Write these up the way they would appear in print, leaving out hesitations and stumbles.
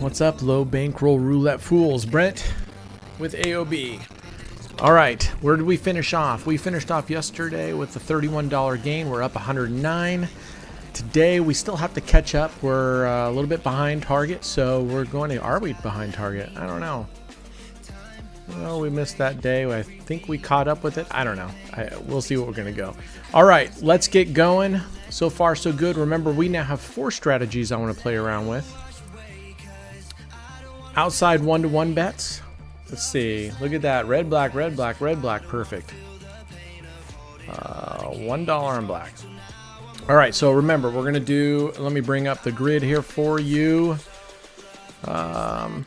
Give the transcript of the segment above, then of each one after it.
What's up, low bankroll roulette fools? Brent with AOB. All right, where did we finish off? We finished off yesterday with a $31 gain. We're up 109. Today we still have to catch up. We're a little bit behind target, so we're going to. Are we behind target? I don't know. Well, we missed that day. I think we caught up with it. I don't know. We'll see what we're going to go. All right, let's get going. So far, so good. Remember, we now have 4 strategies I want to play around with. Outside 1-to-1 bets. Let's see. Look at that. Red, black, red, black, red, black. Perfect. $1 on black. All right, so remember, we're going to do, let me bring up the grid here for you. Some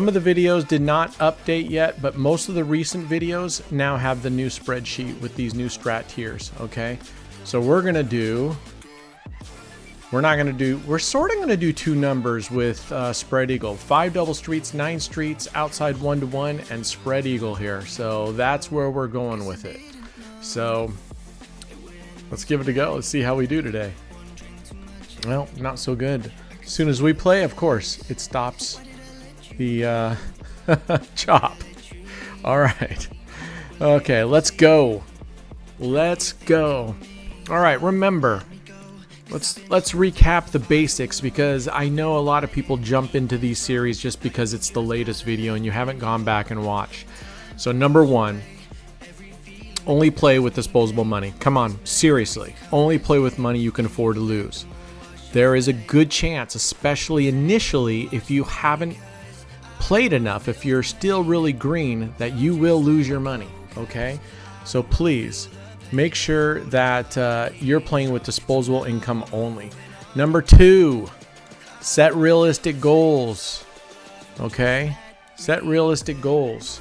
of the videos did not update yet, but most of the recent videos now have the new spreadsheet with these new strat tiers, okay? So we're sort of going to do 2 numbers with spread eagle. 5 double streets, 9 streets, outside 1-to-1, and spread eagle here. So that's where we're going with it. So let's give it a go. Let's see how we do today. Well, not so good. As soon as we play, of course, it stops the chop. All right. Okay, let's go. Let's go. All right, remember, let's recap the basics, because I know a lot of people jump into these series just because it's the latest video and you haven't gone back and watched. So number 1, only play with disposable money. Come on, seriously. Only play with money you can afford to lose. There is a good chance, especially initially, if you haven't played enough, if you're still really green, that you will lose your money, okay? So please make sure that you're playing with disposable income only. Number 2, set realistic goals, okay? Set realistic goals,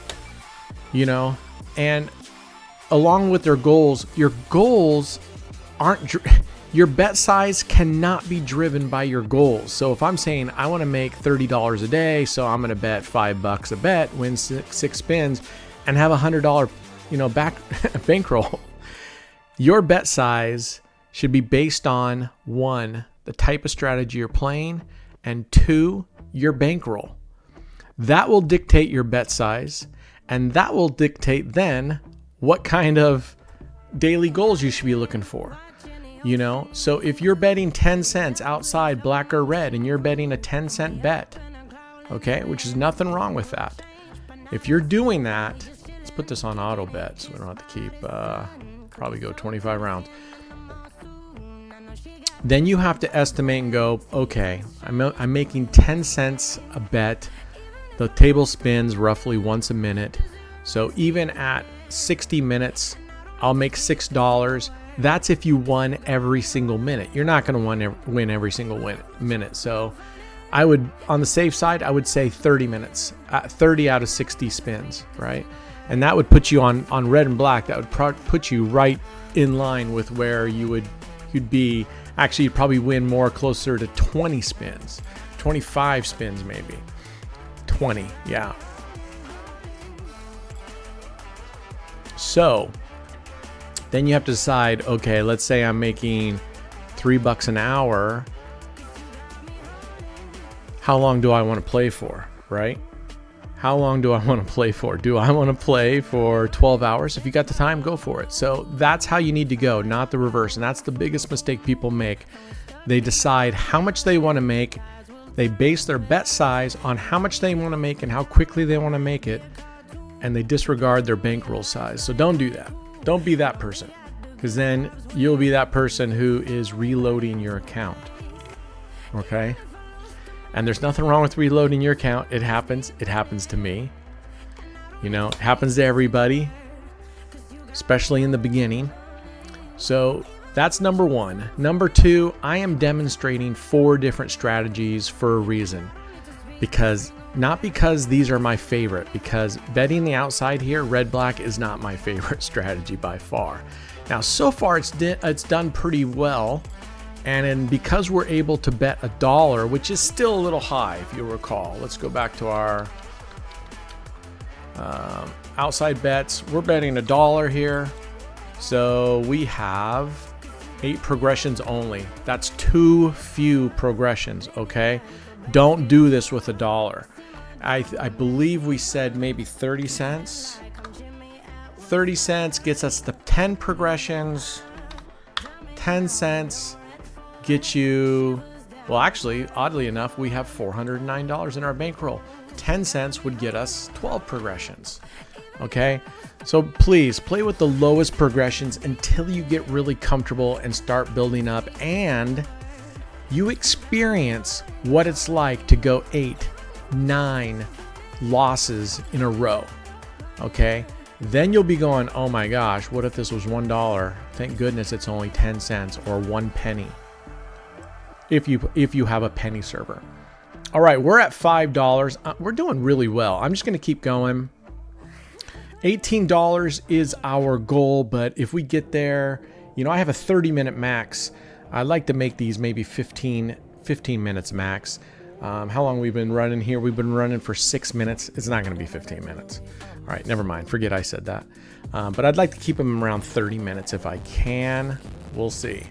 you know, and along with their goals, your goals aren't, your bet size cannot be driven by your goals. So if I'm saying I want to make $30 a day, so I'm going to bet $5 a bet, win 6 spins, and have $100, you know, bankroll. Your bet size should be based on 1, the type of strategy you're playing, and 2, your bankroll. That will dictate your bet size, and that will dictate then what kind of daily goals you should be looking for. You know, so if you're betting 10 cents outside black or red and you're betting a 10-cent bet, okay, which is nothing wrong with that. If you're doing that, let's put this on auto bet so we don't have to keep, probably go 25 rounds. Then you have to estimate and go, okay, I'm making 10 cents a bet. The table spins roughly once a minute. So even at 60 minutes, I'll make $6. That's if you won every single minute. You're not going to win every single minute. So I would, on the safe side, I would say 30 minutes, 30 out of 60 spins, right? And that would put you on red and black. That would put you right in line with where you'd be. Actually, you'd probably win more, closer to 20 spins, 25 spins maybe, 20, yeah. So then you have to decide, okay, let's say I'm making $3 an hour. How long do I want to play for, right? How long do I want to play for? Do I want to play for 12 hours? If you got the time, go for it. So that's how you need to go, not the reverse. And that's the biggest mistake people make. They decide how much they want to make. They base their bet size on how much they want to make and how quickly they want to make it. And they disregard their bankroll size. So don't do that. Don't be that person, because then you'll be that person who is reloading your account, okay? And there's nothing wrong with reloading your account. It happens. It happens to me. You know, it happens to everybody, especially in the beginning. So that's number 1. Number 2, I am demonstrating 4 different strategies for a reason. Not because these are my favorite, because betting the outside here, red-black, is not my favorite strategy by far. Now, so far it's done pretty well, and because we're able to bet $1, which is still a little high, if you recall. Let's go back to our outside bets. We're betting $1 here, so we have 8 progressions only. That's too few progressions, okay? Don't do this with $1. I believe we said maybe 30 cents. 30 cents gets us the 10 progressions. 10 cents gets you, well, actually, oddly enough, we have $409 in our bankroll. 10 cents would get us 12 progressions. Okay, so please play with the lowest progressions until you get really comfortable and start building up, and you experience what it's like to go 8, 9 losses in a row. Okay, then you'll be going, oh my gosh, what if this was $1? Thank goodness it's only 10 cents or 1 penny if you have a penny server. All right, we're at $5. We're doing really well. I'm just going to keep going. $18 is our goal, but if we get there, you know, I have a 30-minute max. I'd like to make these maybe 15 minutes max. How long we've been running here? We've been running for 6 minutes. It's not going to be 15 minutes. All right, never mind. Forget I said that. But I'd like to keep them around 30 minutes if I can. We'll see.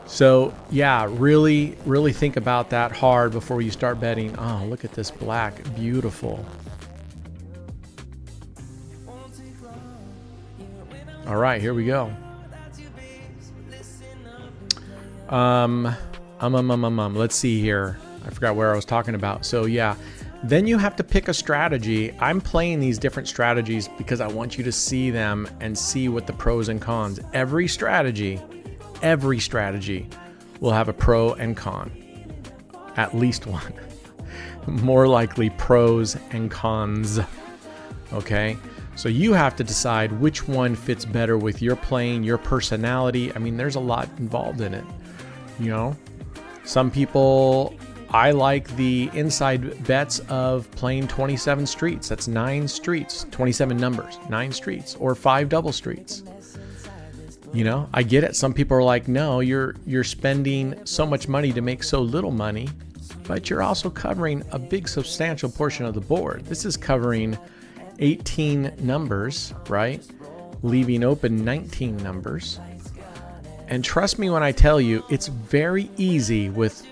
So yeah, really think about that hard before you start betting. Oh, look at this black, beautiful. All right, here we go. Let's see here. I forgot where I was talking about. So yeah, then you have to pick a strategy. I'm playing these different strategies because I want you to see them and see what the pros and cons. Every strategy will have a pro and con. At least one. More likely pros and cons. Okay? So you have to decide which one fits better with your playing, your personality. I mean, there's a lot involved in it. You know? Some people, I like the inside bets of playing 27 streets. That's 9 streets, 27 numbers, 9 streets, or 5 double streets. You know, I get it. Some people are like, no, you're spending so much money to make so little money, but you're also covering a big substantial portion of the board. This is covering 18 numbers, right? Leaving open 19 numbers. And trust me when I tell you, it's very easy with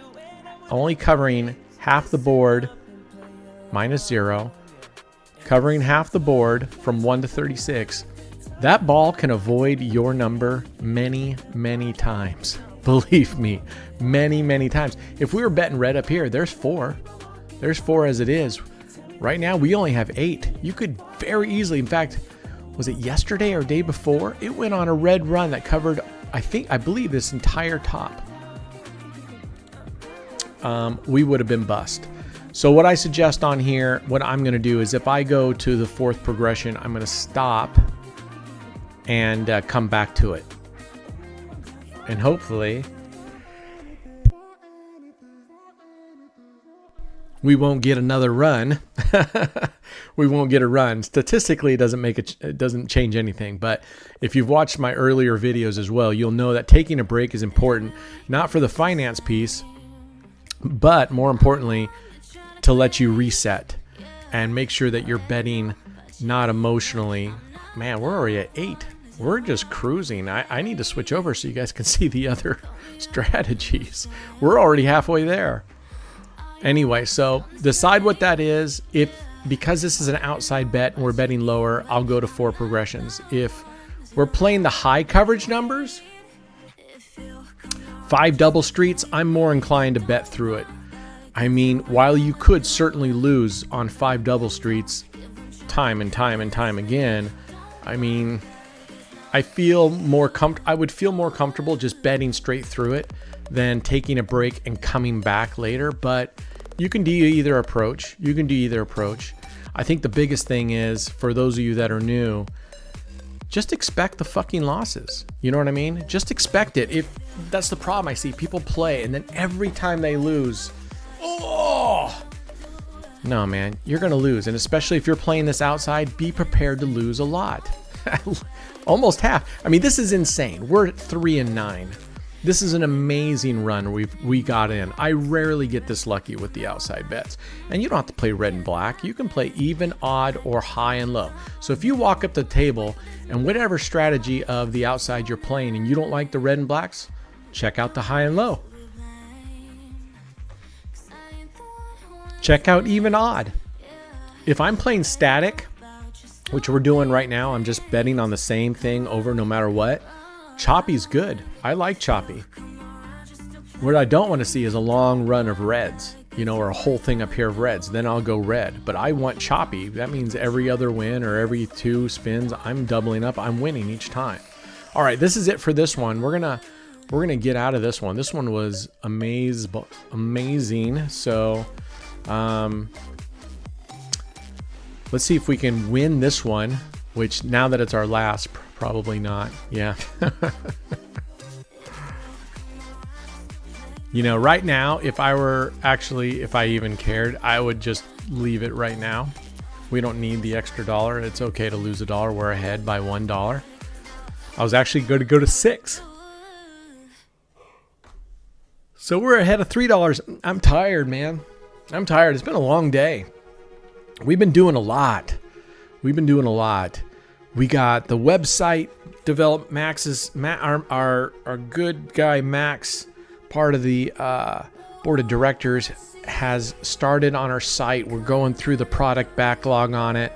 only covering half the board minus 0, covering half the board from 1 to 36. That ball can avoid your number many, many times. Believe me, many, many times. If we were betting red up here, there's 4. There's 4 as it is. Right now, we only have 8. You could very easily, in fact, was it yesterday or day before? It went on a red run that covered, I believe, this entire top. We would have been bust. So what I suggest on here, what I'm going to do is if I go to the 4th progression, I'm going to stop and come back to it. And hopefully we won't get another run. We won't get a run. Statistically, it doesn't change anything. But if you've watched my earlier videos as well, you'll know that taking a break is important, not for the finance piece, but more importantly, to let you reset and make sure that you're betting not emotionally. Man, we're already at 8. We're just cruising. I need to switch over so you guys can see the other strategies. We're already halfway there. Anyway, so decide what that is. Because this is an outside bet and we're betting lower, I'll go to 4 progressions. If we're playing the high coverage numbers, 5 double streets, I'm more inclined to bet through it. I mean, while you could certainly lose on 5 double streets time and time and time again, I mean, I would feel more comfortable just betting straight through it than taking a break and coming back later. But you can do either approach. I think the biggest thing is, for those of you that are new, just expect the fucking losses. You know what I mean? Just expect it. If that's the problem I see, people play and then every time they lose, oh no, man, you're gonna lose. And especially if you're playing this outside, be prepared to lose a lot. Almost half. I mean, this is insane. We're at 3 and 9. This is an amazing run we got in. I rarely get this lucky with the outside bets. And you don't have to play red and black. You can play even, odd, or high and low. So if you walk up the table and whatever strategy of the outside you're playing and you don't like the red and blacks, check out the high and low. Check out even odd. If I'm playing static, which we're doing right now, I'm just betting on the same thing over no matter what. Choppy's good. I like choppy. What I don't want to see is a long run of reds, you know, or a whole thing up here of reds. Then I'll go red. But I want choppy. That means every other win or every 2 spins, I'm doubling up. I'm winning each time. All right, this is it for this one. We're gonna get out of this one. This one was amazing. So let's see if we can win this one, which now that it's our last, probably not. Yeah. You know, right now, if I even cared, I would just leave it right now. We don't need the extra dollar. It's okay to lose $1. We're ahead by $1. I was actually going to go to 6. So we're ahead of $3. I'm tired, man. I'm tired. It's been a long day. We've been doing a lot. We got the website developed. Our good guy Max, part of the board of directors, has started on our site. We're going through the product backlog on it,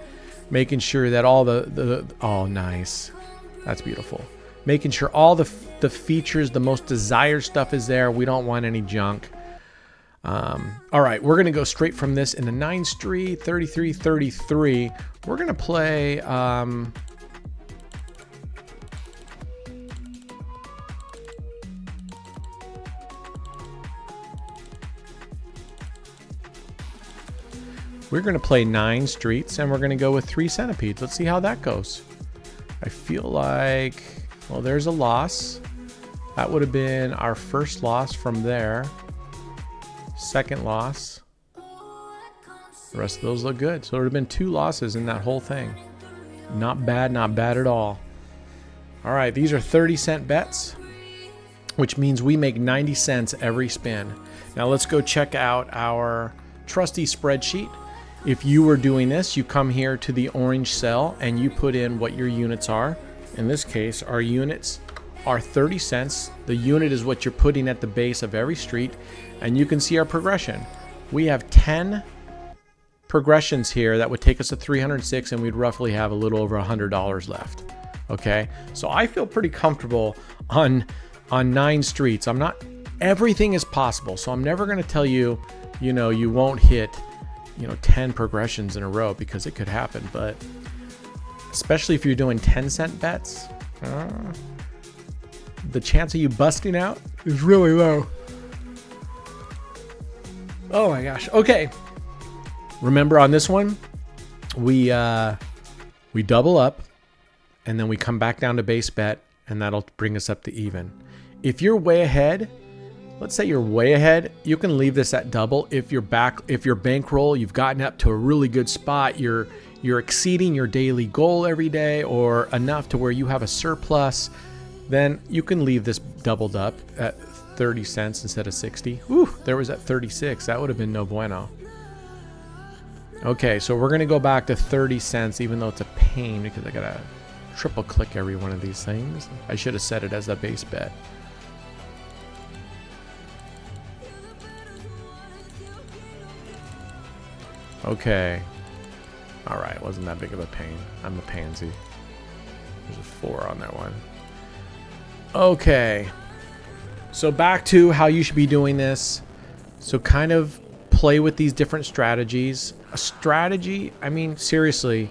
making sure that all oh, nice. That's beautiful. Making sure all the features, the most desired stuff is there. We don't want any junk. All right, we're going to go straight from this into 9 Street, 33, 33. We're going to play... we're going to play 9 streets, and we're going to go with 3 centipedes. Let's see how that goes. I feel like... well, there's a loss. That would have been our first loss from there. Second loss. The rest of those look good. So there would have been 2 losses in that whole thing. Not bad at all. All right, these are 30-cent bets, which means we make 90 cents every spin. Now let's go check out our trusty spreadsheet. If you were doing this, you come here to the orange cell and you put in what your units are. In this case, our units are 30 cents. The unit is what you're putting at the base of every street, and you can see our progression. We have 10 progressions here that would take us to 306, and we'd roughly have a little over $100 left. Okay, so I feel pretty comfortable on 9 streets. I'm not, everything is possible, so I'm never going to tell you, you know, you won't hit, you know, 10 progressions in a row, because it could happen. But especially if you're doing 10-cent bets, the chance of you busting out is really low. Oh my gosh. Okay. Remember, on this one, we double up, and then we come back down to base bet, and that'll bring us up to even. If you're way ahead, let's say you're way ahead, you can leave this at double. If you're bankroll, you've gotten up to a really good spot, you're exceeding your daily goal every day, or enough to where you have a surplus, then you can leave this doubled up at 30 cents instead of 60. Whew, there was at 36. That would have been no bueno. Okay, so we're going to go back to 30 cents, even though it's a pain because I got to triple click every one of these things. I should have set it as a base bet. Okay. All right, wasn't that big of a pain. I'm a pansy. There's a 4 on that one. Okay. So back to how you should be doing this. So kind of play with these different strategies. A strategy, I mean, seriously,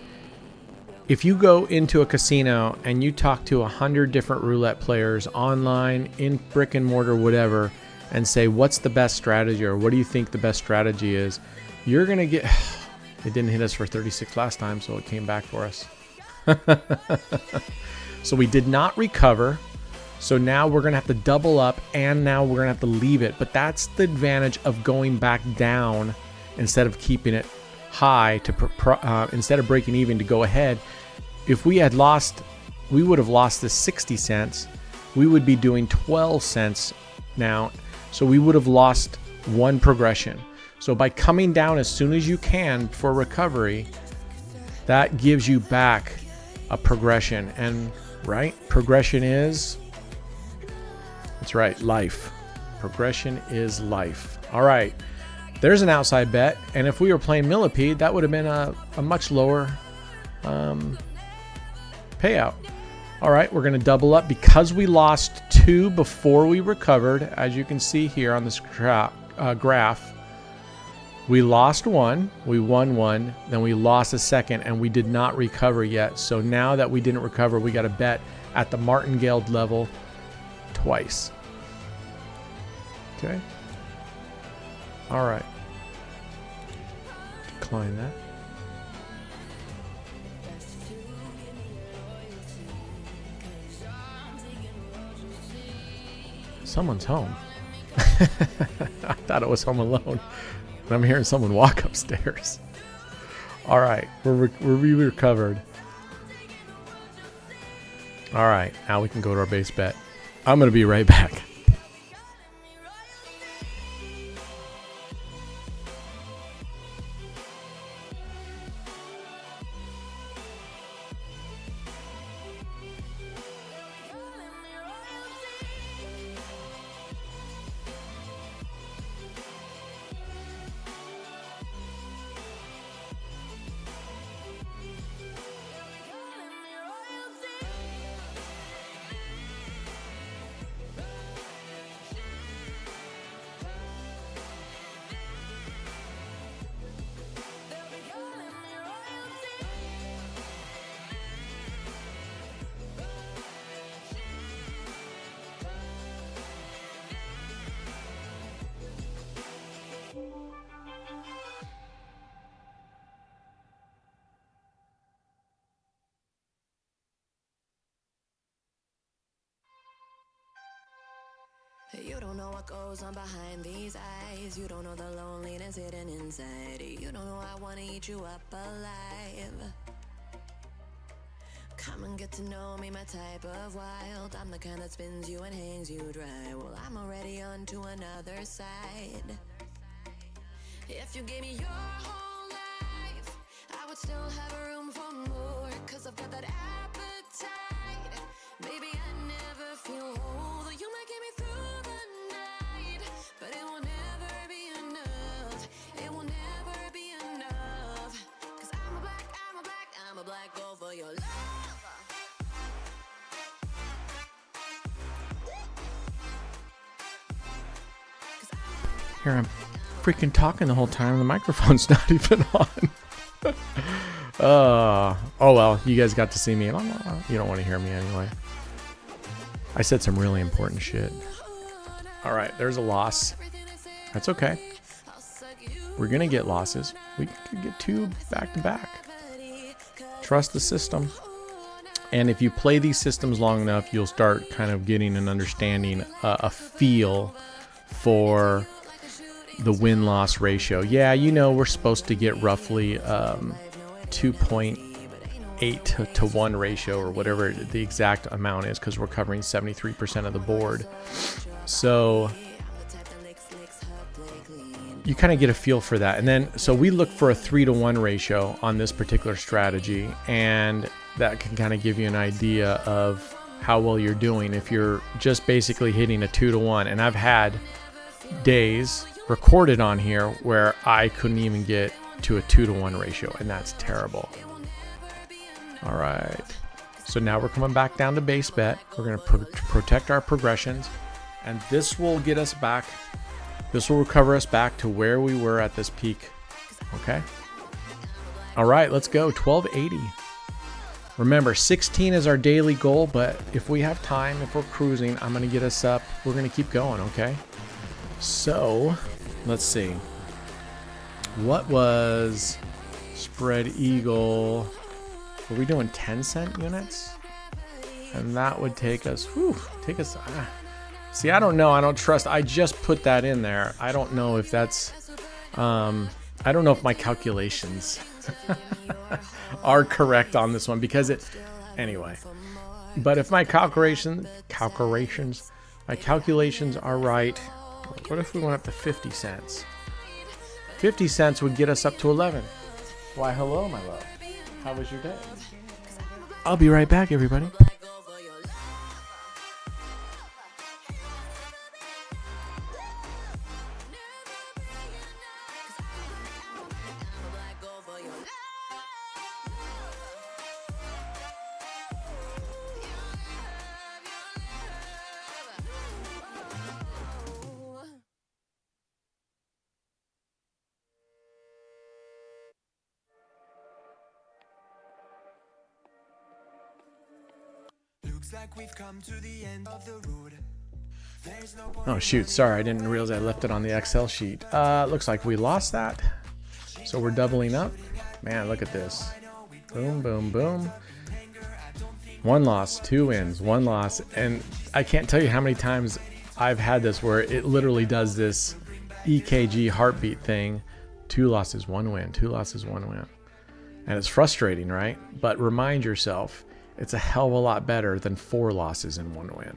if you go into a casino and you talk to 100 different roulette players online, in brick and mortar, whatever, and say, what's the best strategy, or what do you think the best strategy is, you're going to get... It didn't hit us for 36 last time, so it came back for us. So we did not recover. So now we're going to have to double up, and now we're going to have to leave it. But that's the advantage of going back down instead of keeping it high, to instead of breaking even to go ahead. If we had lost, we would have lost this 60 cents. We would be doing 12 cents now. So we would have lost 1 progression. So by coming down as soon as you can for recovery, that gives you back a progression. And right, progression is, that's right, life. Progression is life. All right, There's an outside bet, and if we were playing millipede, that would have been a much lower payout. All right, we're going to double up because we lost 2 before we recovered. As you can see here on this graph, we lost 1, we won 1, then we lost a second, and we did not recover yet. So now that we didn't recover, we got to bet at the martingale level twice. Okay. All right. Decline that. Someone's home. I thought it was Home Alone. And I'm hearing someone walk upstairs. All right, we're recovered. All right, now we can go to our base bet. I'm going to be right back. You don't know what goes on behind these eyes. You don't know the loneliness hidden inside. You don't know I wanna eat you up alive. Come and get to know me, my type of wild. I'm the kind that spins you and hangs you dry. Well, I'm already on to another side. If you gave me your whole life, I would still have room for more. Cause I've got that appetite. Baby, I never feel whole. You might get me through the night, but it will never be enough. It will never be enough. Cause I'm a black gold for your love. Here I'm freaking talking the whole time. The microphone's not even on. Oh well, you guys got to see me. You don't want to hear me anyway. I said some really important shit. All right, there's a loss. That's okay. We're gonna get losses. We could get 2 back to back. Trust the system. And if you play these systems long enough, you'll start kind of getting an understanding, a feel for the win-loss ratio. Yeah, you know, we're supposed to get roughly 2.8 to 1 ratio or whatever the exact amount is, because we're covering 73% of the board. So you kind of get a feel for that. And then, so we look for a 3 to 1 ratio on this particular strategy, and that can kind of give you an idea of how well you're doing if you're just basically hitting a 2 to 1. And I've had days recorded on here where I couldn't even get to a 2 to 1 ratio, and that's terrible. All right, so now we're coming back down to base bet. We're going to protect our progressions, and this will get us back. This will recover us back to where we were at this peak. Okay. All right, let's go. 1280. Remember, 16 is our daily goal, but if we have time, if we're cruising, I'm going to get us up. We're going to keep going. Okay. So let's see. What was spread eagle? Were we doing 10-cent units? And that would take us, see, I don't know. I don't trust. I just put that in there. I don't know if that's, I don't know if my calculations are correct on this one, because anyway. But if my calculations are right, what if we went up to 50 cents? 50 cents would get us up to 11. Why, hello, my love. How was your day? I'll be right back, everybody. Oh shoot, sorry, I didn't realize I left it on the Excel sheet. Looks like we lost that. So we're doubling up. Man, look at this. Boom, boom, boom. 1 loss, 2 wins, 1 loss. And I can't tell you how many times I've had this where it literally does this EKG heartbeat thing. 2 losses, 1 win, 2 losses, 1 win. And it's frustrating, right? But remind yourself, it's a hell of a lot better than 4 losses and 1 win.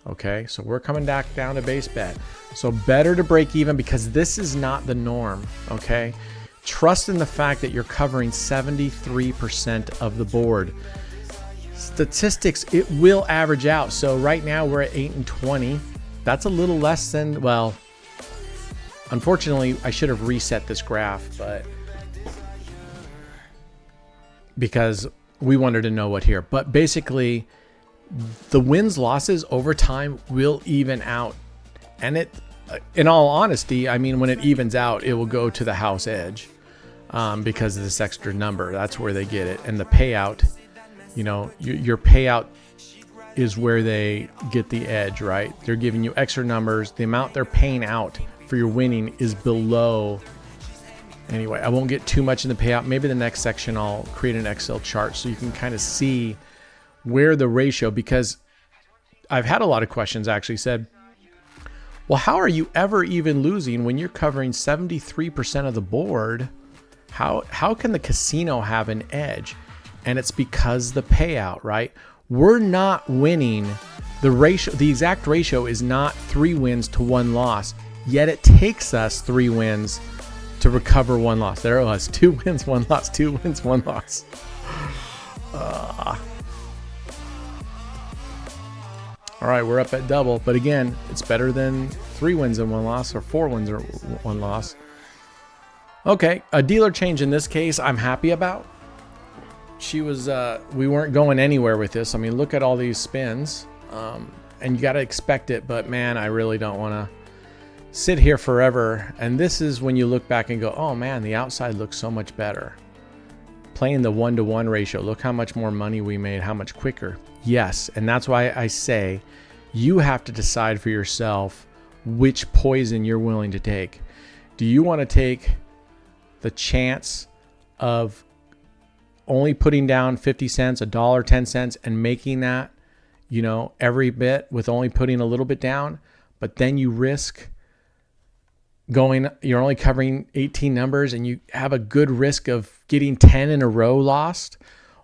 Okay, so we're coming back down to base bet. So better to break even because this is not the norm, okay? Trust in the fact that you're covering 73% of the board. Statistics, it will average out. So right now we're at 8 and 20. That's a little less than, well, unfortunately, I should have reset this graph, but because we wanted to know what here. But basically, the wins losses over time will even out. And it, in all honesty, I mean, when it evens out, it will go to the house edge because of this extra number. That's where they get it. And the payout, you know, your payout is where they get the edge, right? They're giving you extra numbers. The amount they're paying out for your winning is below. Anyway, I won't get too much in the payout. Maybe the next section I'll create an Excel chart so you can kind of see where the ratio, because I've had a lot of questions actually said, well, how are you ever even losing when you're covering 73% of the board? How can the casino have an edge? And it's because the payout, right? We're not winning. The ratio, the exact ratio is not 3 wins to 1 loss, yet it takes us 3 wins to recover 1 loss. There it was, 2 wins, 1 loss, 2 wins, 1 loss. All right, we're up at double, but again, it's better than 3 wins and 1 loss or 4 wins or 1 loss. Okay, a dealer change in this case I'm happy about. She was, we weren't going anywhere with this. I mean, look at all these spins, and you got to expect it, but man, I really don't want to sit here forever. And this is when you look back and go, oh man, the outside looks so much better. Playing the 1-to-1 ratio, look how much more money we made, how much quicker. Yes, and that's why I say you have to decide for yourself which poison you're willing to take. Do you want to take the chance of only putting down 50 cents, $1, 10 cents, and making that, you know, every bit with only putting a little bit down, but then you risk going, you're only covering 18 numbers and you have a good risk of getting 10 in a row lost?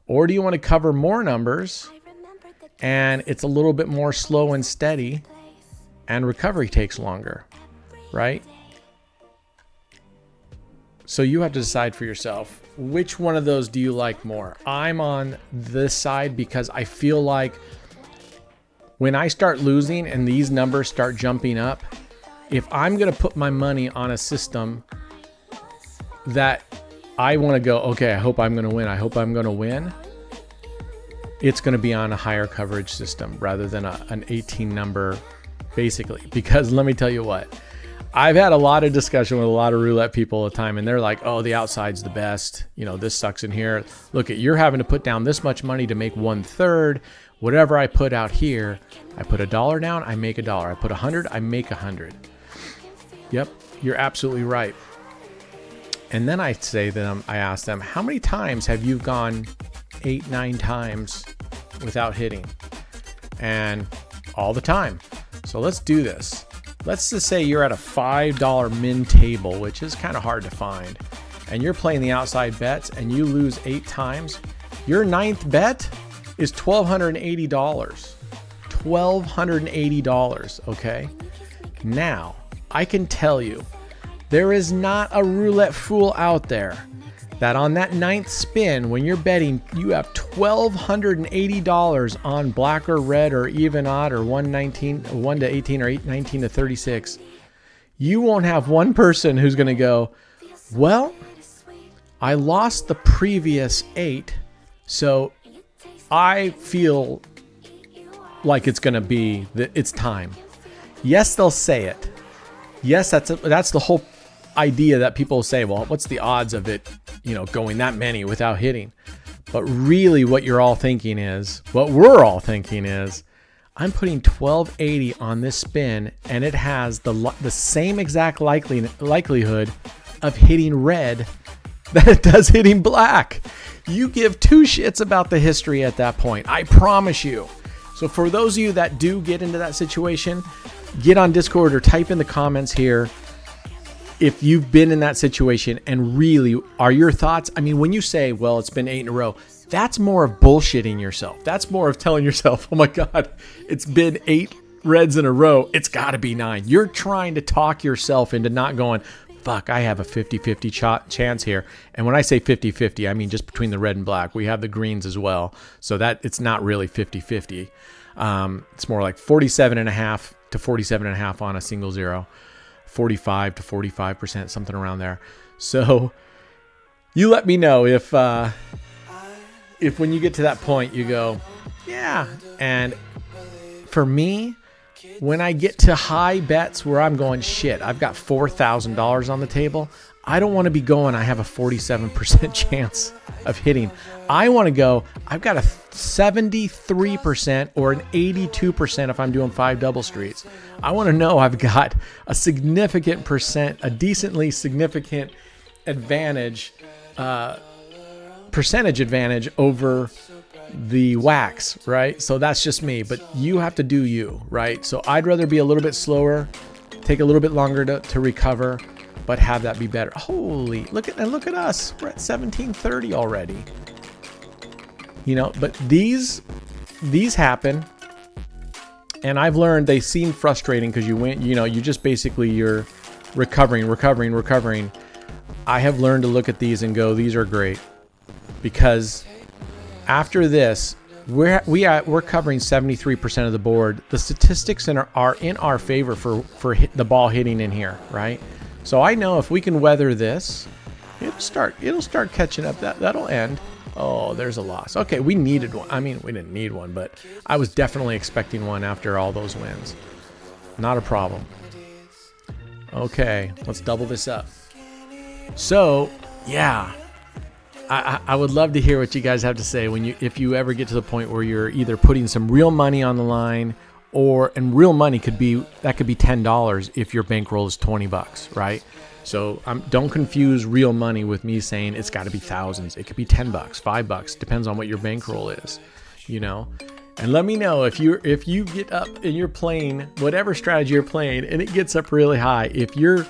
Or do you want to cover more numbers and it's a little bit more slow and steady and recovery takes longer, right? So you have to decide for yourself, which one of those do you like more? I'm on this side because I feel like when I start losing and these numbers start jumping up, if I'm going to put my money on a system that I want to go, okay, I hope I'm going to win, I hope I'm going to win, it's going to be on a higher coverage system rather than an 18 number, basically. Because let me tell you what, I've had a lot of discussion with a lot of roulette people all the time, and they're like, oh, the outside's the best. You know, this sucks in here. Look, you're having to put down this much money to make 1/3. Whatever I put out here, I put $1 down, I make $1. I put 100, I make 100. Yep, you're absolutely right. And then I say to them, I ask them, how many times have you gone 8, 9 times without hitting? And all the time. So let's do this. Let's just say you're at a $5 min table, which is kind of hard to find, and you're playing the outside bets and you lose 8 times. Your 9th bet is $1,280. $1,280, okay? Now, I can tell you, there is not a roulette fool out there that on that 9th spin, when you're betting, you have $1,280 on black or red or even odd or 119, 1 to 18 or 19 to 36. You won't have one person who's going to go, well, I lost the previous 8, so I feel like it's going to be, it's time. Yes, they'll say it. Yes, that's the whole idea that people say, well, what's the odds of it, you know, going that many without hitting? But really what you're all thinking is, what we're all thinking is, I'm putting 1280 on this spin and it has the same exact likelihood of hitting red that it does hitting black. You give two shits about the history at that point. I promise you. So for those of you that do get into that situation, get on Discord or type in the comments here if you've been in that situation and really are your thoughts. I mean, when you say, well, it's been 8 in a row, that's more of bullshitting yourself. That's more of telling yourself, oh my God, it's been 8 reds in a row. It's got to be 9. You're trying to talk yourself into not going, fuck, I have a 50-50 chance here. And when I say 50-50, I mean just between the red and black. We have the greens as well. So that it's not really 50-50. It's more like 47.5 to 47.5 on a single zero, 45 to 45%, something around there. So you let me know if when you get to that point, you go, yeah. And for me, when I get to high bets where I'm going, shit, I've got $4,000 on the table, I don't want to be going, I have a 47% chance of hitting. I want to go, I've got a 73% or an 82% if I'm doing 5 double streets. I want to know I've got a significant percent, a decently significant advantage, percentage advantage over the wax, right? So that's just me, but you have to do you, right? So I'd rather be a little bit slower, take a little bit longer to recover, but have that be better. Holy, look at us. We're at 1730 already. You know, but these happen, and I've learned they seem frustrating because you went, you know, you just basically you're recovering. I have learned to look at these and go, these are great, because after this, we're covering 73% of the board. The statistics are in our favor for the ball hitting in here, right? So I know if we can weather this, it'll start catching up. That'll end. Oh, there's a loss. Okay, we needed one. I mean, we didn't need one, but I was definitely expecting one after all those wins. Not a problem. Okay, let's double this up. So, yeah. I would love to hear what you guys have to say if you ever get to the point where you're either putting some real money on the line, and real money could be $10 if your bankroll is $20, right? So don't confuse real money with me saying it's got to be thousands. It could be $10, $5, depends on what your bankroll is, you know. And let me know if you get up and you're playing whatever strategy you're playing and it gets up really high. If you're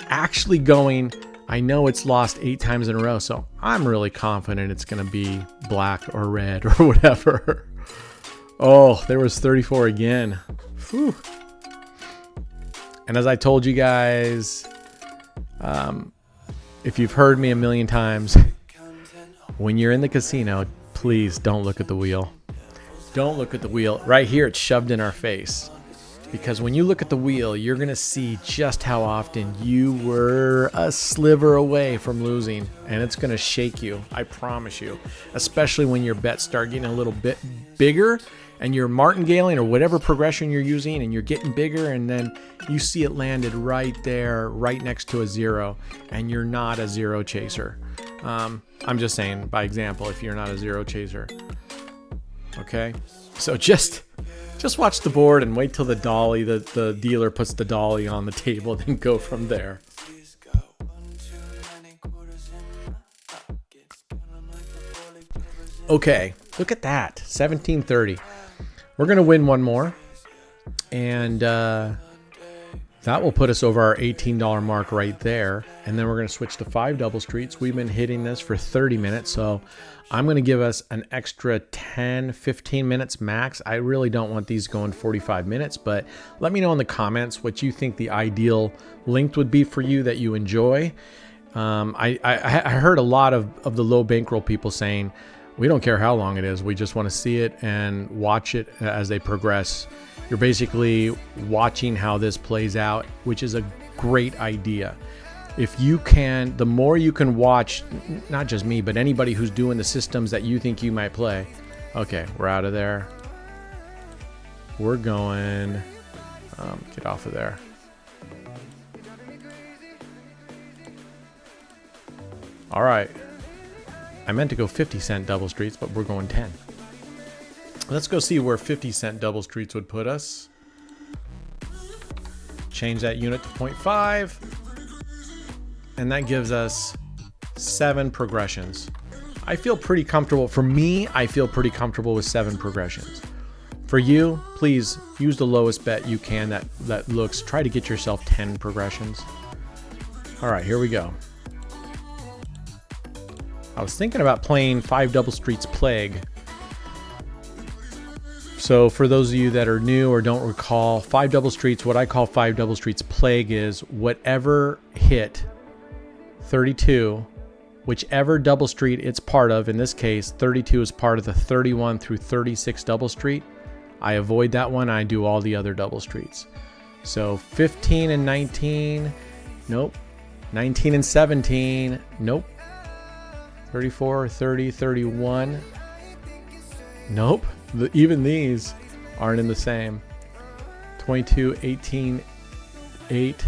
actually going, I know it's lost 8 times in a row, so I'm really confident it's going to be black or red or whatever. Oh, there was 34 again. Whew. And as I told you guys, if you've heard me a million times, when you're in the casino, please don't look at the wheel. Don't look at the wheel. Right here, it's shoved in our face. Because when you look at the wheel, you're going to see just how often you were a sliver away from losing. And it's going to shake you, I promise you. Especially when your bets start getting a little bit bigger and you're martingaling or whatever progression you're using and you're getting bigger, and then you see it landed right there, right next to a zero, and you're not a zero chaser. I'm just saying, by example, if you're not a zero chaser. Okay? So just watch the board and wait till the dolly, the dealer puts the dolly on the table, then go from there. Okay, look at that, 1730. We're going to win one more, and that will put us over our $18 mark right there, and then we're going to switch to 5 double streets. We've been hitting this for 30 minutes, so I'm going to give us an extra 10, 15 minutes max. I really don't want these going 45 minutes, but let me know in the comments what you think the ideal length would be for you that you enjoy. I heard a lot of the low bankroll people saying, we don't care how long it is. We just want to see it and watch it as they progress. You're basically watching how this plays out, which is a great idea. If you can, the more you can watch, not just me, but anybody who's doing the systems that you think you might play. Okay, we're out of there. We're going, get off of there. All right. I meant to go 50-cent double streets, but we're going 10. Let's go see where 50-cent double streets would put us. Change that unit to 0.5. And that gives us 7 progressions. I feel pretty comfortable. For me, I feel pretty comfortable with 7 progressions. For you, please use the lowest bet you can that looks. Try to get yourself 10 progressions. All right, here we go. I was thinking about playing 5 double streets plague. So for those of you that are new or don't recall, 5 double streets, what I call 5 double streets plague is whatever hit 32, whichever double street it's part of. In this case, 32 is part of the 31 through 36 double street. I avoid that one. I do all the other double streets. So 15 and 19, nope. 19 and 17, nope. 34, 30, 31, nope. Even these aren't in the same. 22, 18, 8,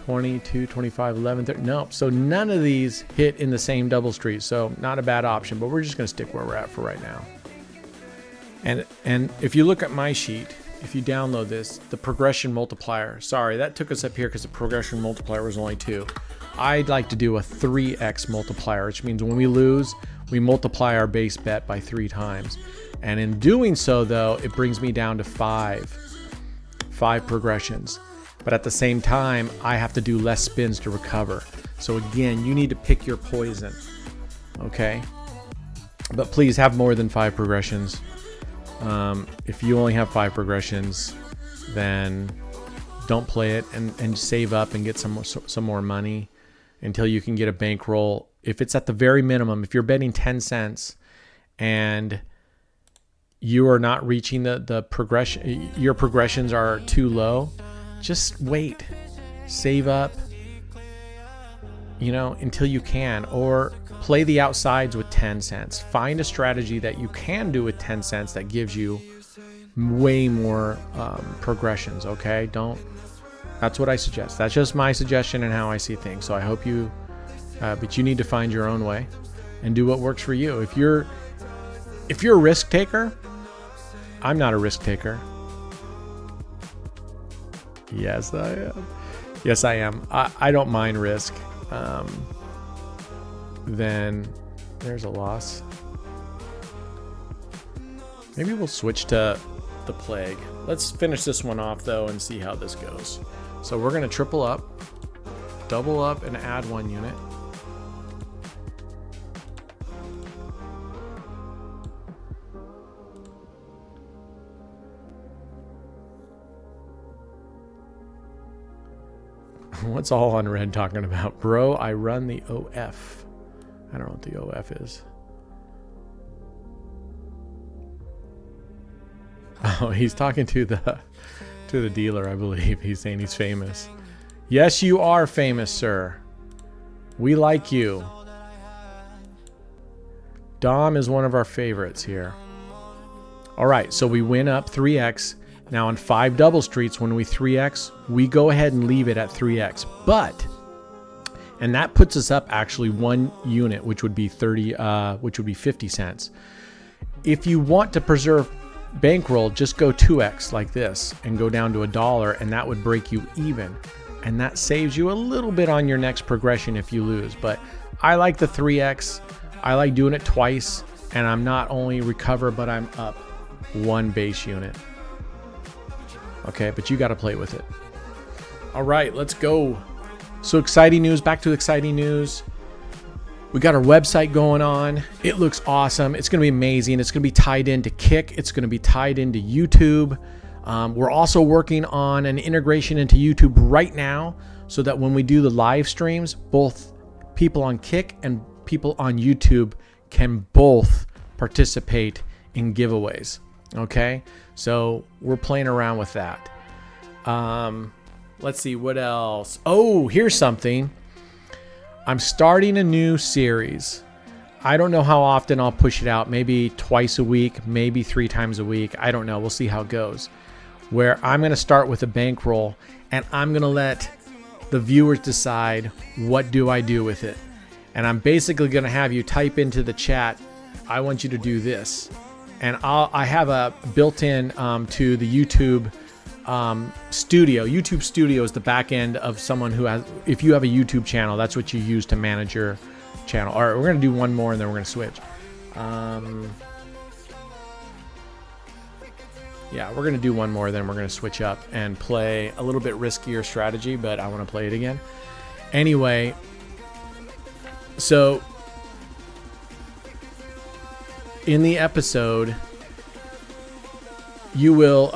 22, 25, 11, 30. Nope. So none of these hit in the same double street. So not a bad option, but we're just going to stick where we're at for right now. And if you look at my sheet, if you download this, the progression multiplier, sorry, that took us up here because the progression multiplier was only 2. I'd like to do a 3x multiplier, which means when we lose, we multiply our base bet by 3 times. And in doing so, though, it brings me down to 5 progressions. But at the same time, I have to do less spins to recover. So again, you need to pick your poison, okay? But please have more than 5 progressions. If you only have 5 progressions, then don't play it and save up and get some more money until you can get a bankroll. If it's at the very minimum, if you're betting 10 cents and you are not reaching the progression, your progressions are too low, just wait, save up, until you can, or play the outsides with 10 cents. Find a strategy that you can do with 10 cents that gives you way more progressions, okay? That's what I suggest. That's just my suggestion and how I see things. So I hope you, but you need to find your own way and do what works for you. If you're a risk taker, I'm not a risk taker. Yes, I am. Yes, I am. I don't mind risk. Then there's a loss. Maybe we'll switch to the plague. Let's finish this one off though and see how this goes. So we're going to triple up, double up, and add 1 unit. What's all on red talking about? Bro, I run the OF. I don't know what the OF is. Oh, he's talking to the dealer, I believe. He's saying he's famous. Yes, you are famous, sir. We like you. Dom is one of our favorites here. All right, so we win up 3x. Now on 5 double streets, when we 3x, we go ahead and leave it at 3x. And that puts us up actually 1 unit, which would be 50 cents. If you want to preserve bankroll, just go 2x like this and go down to $1, and that would break you even. And that saves you a little bit on your next progression if you lose. But I like the 3x. I like doing it twice, and I'm not only recover, but I'm up 1 base unit. Okay, but you got to play with it. All right, let's go. So exciting news, back to exciting news. We got our website going on. It looks awesome. It's going to be amazing. It's going to be tied into Kick. It's going to be tied into YouTube. We're also working on an integration into YouTube right now so that when we do the live streams, both people on Kick and people on YouTube can both participate in giveaways. Okay, so we're playing around with that. Let's see what else. Oh, here's something. I'm starting a new series. I don't know how often I'll push it out. Maybe twice a week, maybe 3 times a week. I don't know. We'll see how it goes. Where I'm going to start with a bankroll, and I'm going to let the viewers decide what do I do with it. And I'm basically going to have you type into the chat, I want you to do this. And I have a built-in to the YouTube Studio. YouTube Studio is the back end of someone who has, if you have a YouTube channel, that's what you use to manage your channel. All right, we're going to do one more and then we're going to switch. Yeah, we're going to do one more, then we're going to switch up and play a little bit riskier strategy, but I want to play it again. Anyway, so in the episode, you will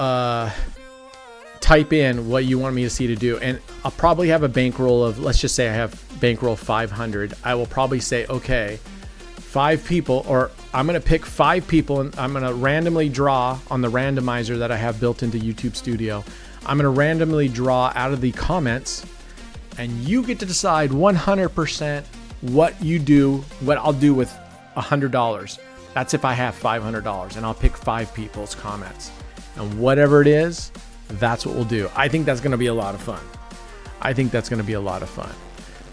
type in what you want me to see to do, and I'll probably have a bankroll of, let's just say I have bankroll 500. I will probably say, okay, 5 people, or I'm going to pick 5 people, and I'm going to randomly draw on the randomizer that I have built into YouTube Studio. I'm going to randomly draw out of the comments, and you get to decide 100% what you do, what I'll do with $100. That's if I have $500, and I'll pick 5 people's comments, and whatever it is, that's what we'll do. I think that's going to be a lot of fun.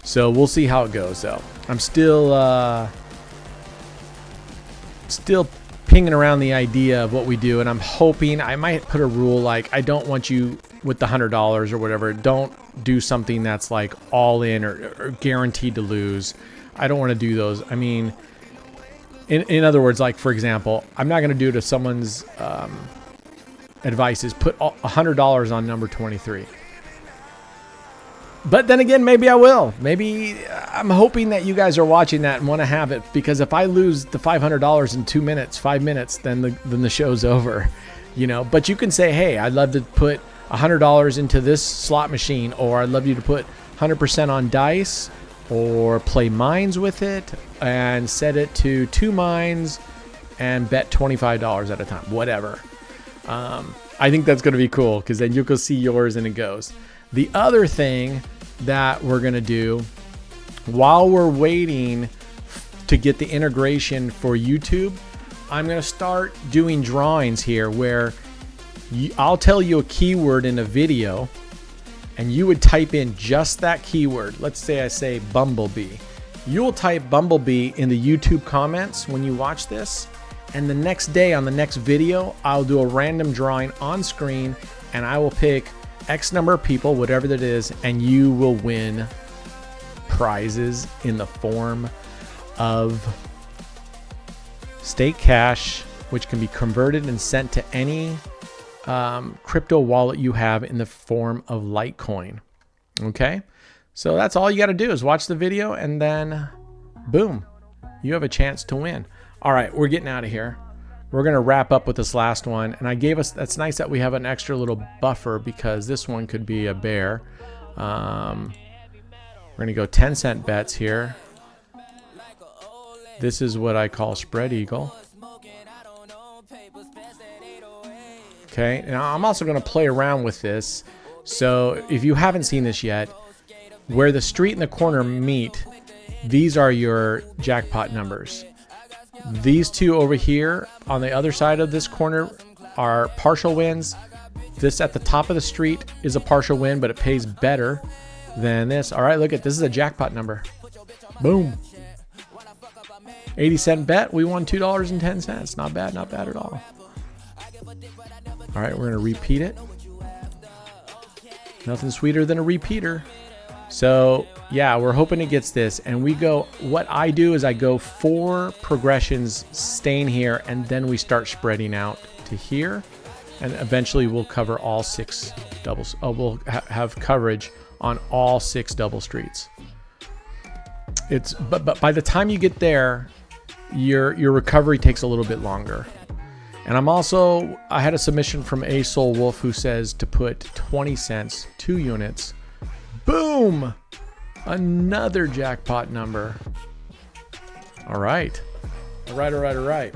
So we'll see how it goes, though. I'm still pinging around the idea of what we do, and I'm hoping I might put a rule like, I don't want you with the $100 or whatever, don't do something that's like all in or guaranteed to lose. I don't want to do those. I mean, in other words, like, for example, I'm not going to do to someone's advice is put $100 on number 23. But then again, maybe I will. Maybe I'm hoping that you guys are watching that and want to have it, because if I lose the $500 in 2 minutes, 5 minutes, then the show's over, you know. But you can say, hey, I'd love to put $100 into this slot machine, or I'd love you to put 100% on dice, or play mines with it and set it to 2 mines and bet $25 at a time, whatever. I think that's going to be cool, because then you'll go see yours and it goes. The other thing that we're going to do while we're waiting to get the integration for YouTube, I'm going to start doing drawings here where I'll tell you a keyword in a video and you would type in just that keyword. Let's say I say bumblebee. You'll type bumblebee in the YouTube comments when you watch this, and the next day on the next video, I'll do a random drawing on screen and I will pick X number of people, whatever that is, and you will win prizes in the form of staked cash, which can be converted and sent to any crypto wallet you have in the form of Litecoin. Okay, so that's all you got to do is watch the video, and then boom, you have a chance to win. All right, we're getting out of here. We're going to wrap up with this last one. And I gave us, that's nice that we have an extra little buffer, because this one could be a bear. We're going to go 10-cent bets here. This is what I call spread eagle. Okay, now I'm also going to play around with this. So if you haven't seen this yet, where the street and the corner meet, these are your jackpot numbers. These two over here on the other side of this corner are partial wins. This at the top of the street is a partial win, but it pays better than this. All right, look at this is a jackpot number. Boom. 80-cent bet. We won $2.10. Not bad, not bad at all. All right, we're going to repeat it. Nothing sweeter than a repeater. So yeah, we're hoping it gets this, and we go, what I do is I go 4 progressions staying here, and then we start spreading out to here, and eventually we'll cover all 6 doubles. We'll have coverage on all 6 double streets. But by the time you get there, your recovery takes a little bit longer. And I had a submission from A Soul Wolf who says to put 20 cents, 2 units. Boom! Another jackpot number. All right. All right.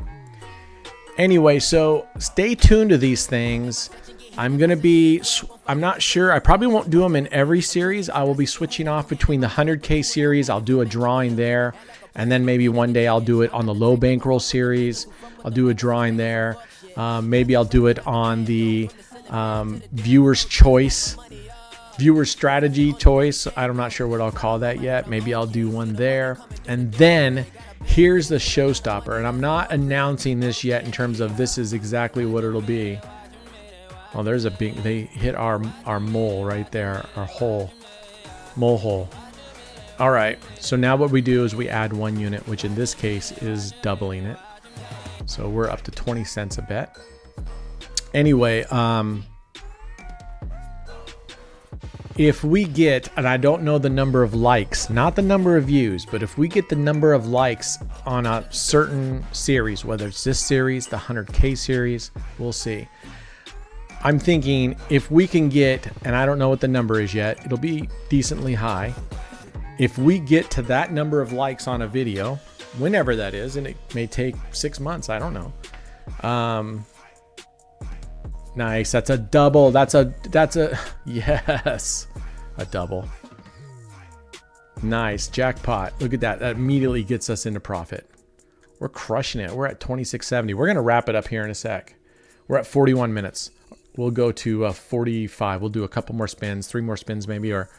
Anyway, so stay tuned to these things. I'm not sure. I probably won't do them in every series. I will be switching off between the 100K series. I'll do a drawing there. And then maybe one day I'll do it on the low bankroll series. I'll do a drawing there. Maybe I'll do it on the viewer's choice viewer strategy choice. I'm not sure what I'll call that yet. Maybe I'll do one there. And then here's the showstopper. And I'm not announcing this yet in terms of this is exactly what it'll be. Oh, there's a big, they hit our mole right there, our hole, mole hole. All right, so now what we do is we add 1 unit, which in this case is doubling it. So we're up to 20 cents a bet. Anyway, if we get, and I don't know the number of likes, not the number of views, but if we get the number of likes on a certain series, whether it's this series, the 100K series, we'll see. I'm thinking if we can get, and I don't know what the number is yet, it'll be decently high. If we get to that number of likes on a video, whenever that is, and it may take 6 months, I don't know. Nice, that's a double. That's a yes, a double. Nice, jackpot. Look at that. That immediately gets us into profit. We're crushing it. We're at 26.70. We're gonna wrap it up here in a sec. We're at 41 minutes. We'll go to 45. We'll do a couple more spins, 3 more spins maybe, or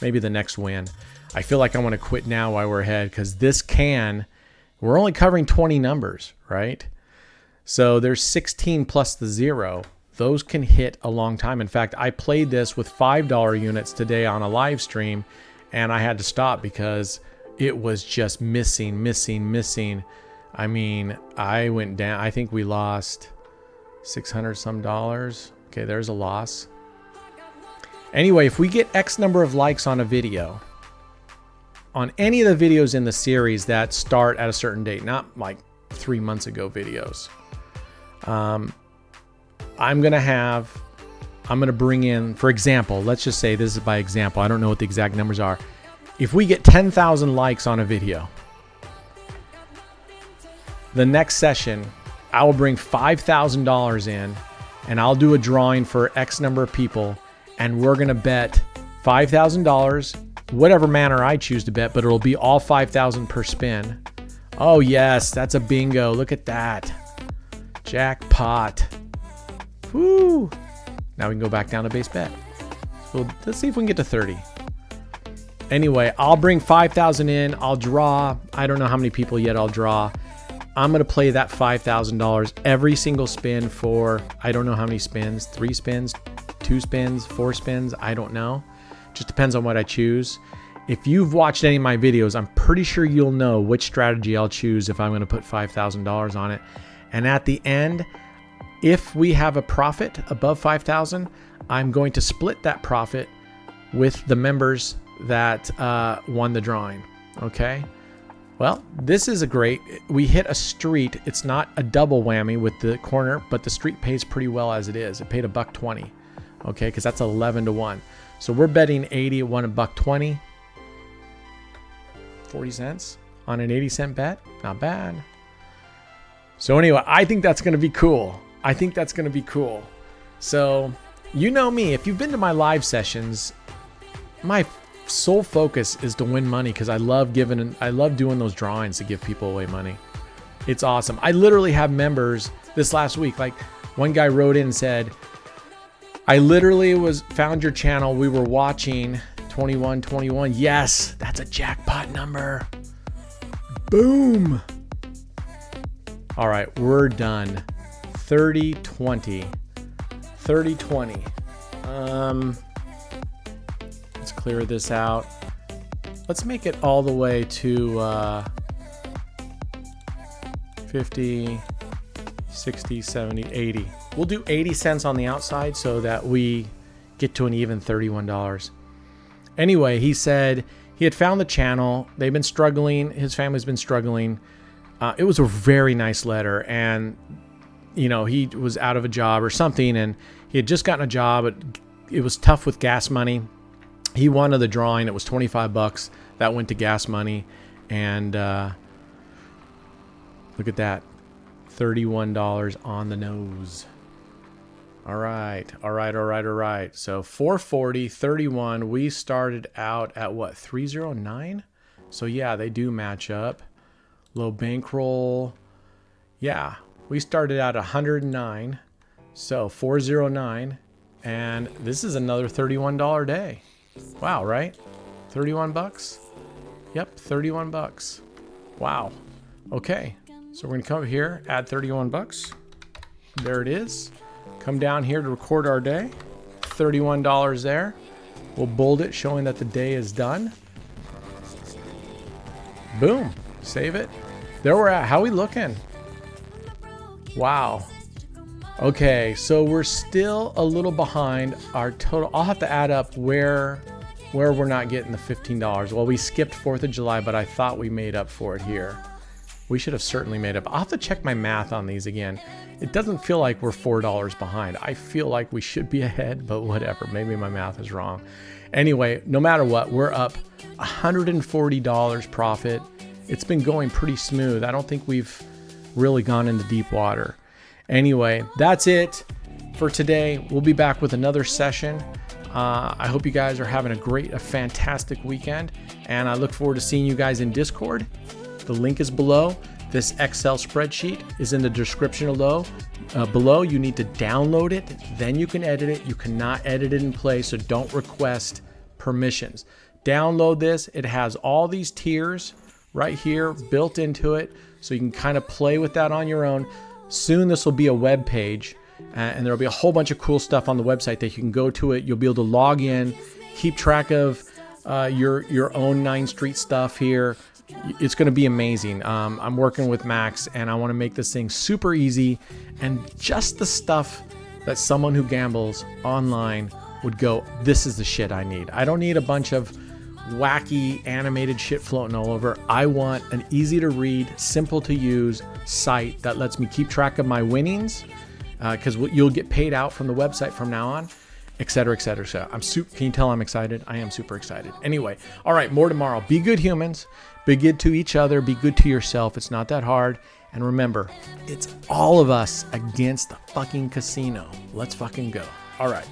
maybe the next win. I feel like I want to quit now while we're ahead because we're only covering 20 numbers, right? So there's 16 plus the 0. Those can hit a long time. In fact, I played this with $5 units today on a live stream, and I had to stop because it was just missing. I mean, I went down. I think we lost 600 some dollars. Okay, there's a loss. Anyway, if we get X number of likes on a video, on any of the videos in the series that start at a certain date, not like 3 months ago videos, I'm going to bring in, for example, let's just say this is by example. I don't know what the exact numbers are. If we get 10,000 likes on a video, the next session, I will bring $5,000 in and I'll do a drawing for X number of people. And we're going to bet $5,000, whatever manner I choose to bet, but it'll be all $5,000 per spin. Oh yes, that's a bingo. Look at that. Jackpot. Woo. Now we can go back down to base bet. So let's see if we can get to 30. Anyway, I'll bring 5,000 in. I'll draw. I don't know how many people yet I'll draw. I'm going to play that $5,000 every single spin for, I don't know how many spins, 3 spins, 2 spins, 4 spins, I don't know. Just depends on what I choose. If you've watched any of my videos, I'm pretty sure you'll know which strategy I'll choose if I'm going to put $5,000 on it. And at the end, if we have a profit above 5,000, I'm going to split that profit with the members that won the drawing. Okay. Well, this is we hit a street. It's not a double whammy with the corner, but the street pays pretty well as it is. It paid $1.20. Okay, because that's 11 to 1. So we're betting 80 at $1.20. 40 cents on an 80-cent bet. Not bad. So anyway, I think that's going to be cool. So you know me. If you've been to my live sessions, my sole focus is to win money because I love doing those drawings to give people away money. It's awesome. I literally have members this last week. Like one guy wrote in and said, I literally found your channel. We were watching 2121. Yes, that's a jackpot number. Boom. All right, we're done. 30-20. 30-20. Let's clear this out. Let's make it all the way to 50, 60, 70, 80. We'll do 80 cents on the outside so that we get to an even $31. Anyway, he said he had found the channel. They've been struggling. His family's been struggling. It was a very nice letter. And, you know, he was out of a job or something. And he had just gotten a job. It was tough with gas money. He wanted the drawing. It was $25. That went to gas money. And look at that. $31 on the nose. All right. So 440, 31. We started out at what? 309? So yeah, they do match up. Low bankroll. Yeah, we started out 109. So 409, And this is another $31 day. Wow, right? 31 bucks? Yep, 31 bucks. Wow. Okay. So we're gonna come over here, add 31 bucks. There it is. Come down here to record our day. $31 there. We'll bold it, showing that the day is done. Boom. Save it. There we're at. How we looking? Wow. Okay, so we're still a little behind our total. I'll have to add up where we're not getting the $15. Well, we skipped 4th of July, but I thought we made up for it here. We should have certainly made up. I'll have to check my math on these again. It doesn't feel like we're $4 behind. I feel like we should be ahead, but whatever. Maybe my math is wrong. Anyway, no matter what, we're up $140 profit. It's been going pretty smooth. I don't think we've really gone into deep water. Anyway, that's it for today. We'll be back with another session. I hope you guys are having a fantastic weekend, and I look forward to seeing you guys in Discord. The link is below. This Excel spreadsheet is in the description below. You need to download it, then you can edit it. You cannot edit it in play, so don't request permissions. Download this. It has all these tiers right here built into it, so you can kind of play with that on your own. Soon this will be a web page, and there'll be a whole bunch of cool stuff on the website that you can go to it. You'll be able to log in, keep track of your own 9th Street stuff here. It's going to be amazing. I'm working with Max, and I want to make this thing super easy and just the stuff that someone who gambles online would go, this is the shit I need. I don't need a bunch of wacky animated shit floating all over. I want an easy to read, simple to use site that lets me keep track of my winnings, because you'll get paid out from the website from now on, etc., etc. So can you tell I'm excited? I am super excited. Anyway, all right, more tomorrow. Be good humans. Be good to each other. Be good to yourself. It's not that hard. And remember, it's all of us against the fucking casino. Let's fucking go. All right.